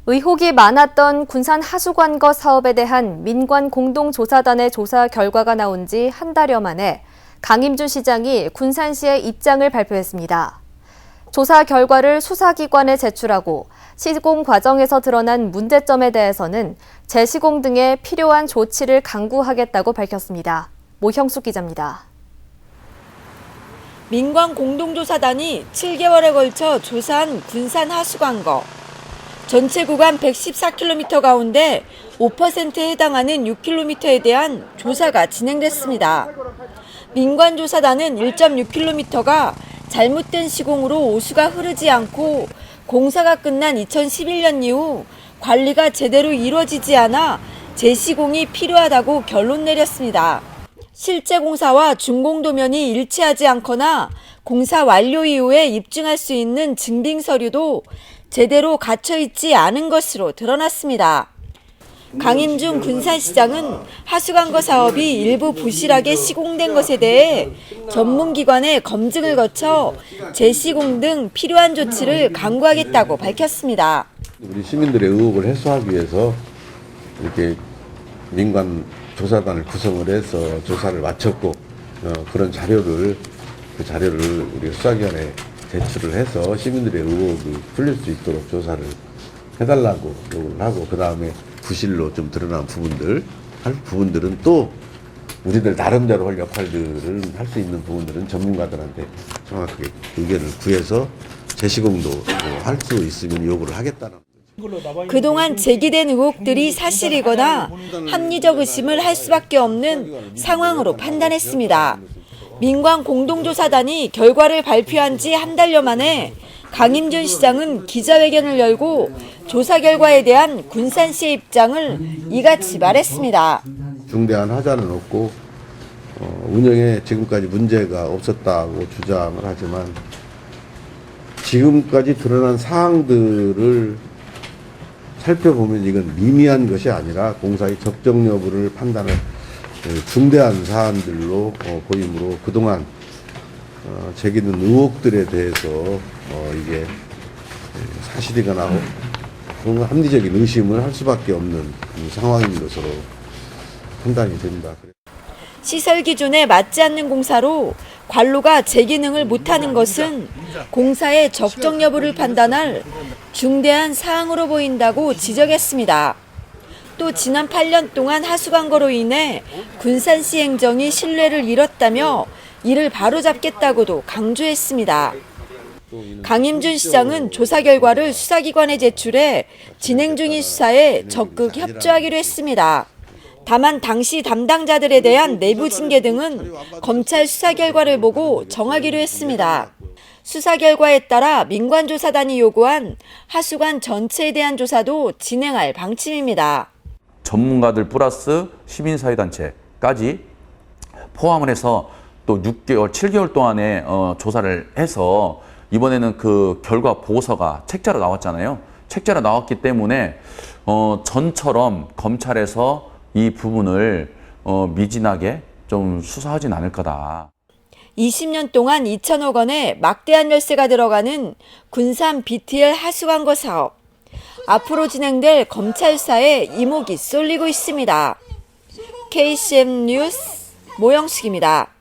의혹이 많았던 군산 하수관거 사업에 대한 민관 공동조사단의 조사 결과가 나온 지 한 달여 만에 강임준 시장이 군산시의 입장을 발표했습니다. 조사 결과를 수사기관에 제출하고 시공 과정에서 드러난 문제점에 대해서는 재시공 등에 필요한 조치를 강구하겠다고 밝혔습니다. 모형숙 기자입니다. 민관 공동조사단이 7개월에 걸쳐 조사한 군산 하수관거. 전체 구간 114km 가운데 5%에 해당하는 6km에 대한 조사가 진행됐습니다. 민관조사단은 1.6km가 잘못된 시공으로 오수가 흐르지 않고 공사가 끝난 2011년 이후 관리가 제대로 이루어지지 않아 재시공이 필요하다고 결론 내렸습니다. 실제 공사와 준공도면이 일치하지 않거나 공사 완료 이후에 입증할 수 있는 증빙 서류도 제대로 갖춰 있지 않은 것으로 드러났습니다. 강임준 군산시장은 하수관거 사업이 일부 부실하게 시공된 것에 대해 전문기관의 검증을 거쳐 재시공 등 필요한 조치를 강구하겠다고 밝혔습니다. 우리 시민들의 의혹을 해소하기 위해서 이렇게 민관 조사단을 구성을 해서 조사를 마쳤고 그런 자료를 우리 수사기관에 제출을 해서 시민들의 의혹이 풀릴 수 있도록 조사를 해달라고 요구를 하고 그 다음에 부실로 좀 드러난 부분들은 또 우리들 나름대로 할 역할들을 할 수 있는 부분들은 전문가들한테 정확하게 의견을 구해서 재시공도 할 수 있으면 요구를 하겠다는. 그동안 제기된 의혹들이 사실이거나 합리적 의심을 할 수밖에 없는 상황으로 판단했습니다. 민관 공동조사단이 결과를 발표한 지 한 달여 만에 강임준 시장은 기자회견을 열고 조사 결과에 대한 군산시의 입장을 이같이 말했습니다. 중대한 하자는 없고 운영에 지금까지 문제가 없었다고 주장을 하지만 지금까지 드러난 사항들을 살펴보면 이건 미미한 것이 아니라 공사의 적정 여부를 판단할 중대한 사안들로 보이므로 그동안 제기된 의혹들에 대해서 이게 사실이거나 합리적인 의심을 할 수밖에 없는 상황인 것으로 판단이 됩니다. 시설 기준에 맞지 않는 공사로 관로가 제기능을 못하는 것은 공사의 적정 여부를 판단할 중대한 사항으로 보인다고 지적했습니다. 또 지난 8년 동안 하수관거로 인해 군산시 행정이 신뢰를 잃었다며 이를 바로잡겠다고도 강조했습니다. 강임준 시장은 조사 결과를 수사기관에 제출해 진행 중인 수사에 적극 협조하기로 했습니다. 다만 당시 담당자들에 대한 내부 징계 등은 검찰 수사 결과를 보고 정하기로 했습니다. 수사 결과에 따라 민관조사단이 요구한 하수관 전체에 대한 조사도 진행할 방침입니다. 전문가들 플러스 시민사회단체까지 포함을 해서 또 6개월, 7개월 동안에 조사를 해서 이번에는 그 결과 보고서가 책자로 나왔잖아요. 책자로 나왔기 때문에 전처럼 검찰에서 이 부분을 미진하게 좀 수사하진 않을 거다. 20년 동안 2천억 원의 막대한 열세가 들어가는 군산 BTL 하수관거 사업. 앞으로 진행될 검찰 수사에 이목이 쏠리고 있습니다. KCM 뉴스 모형숙입니다.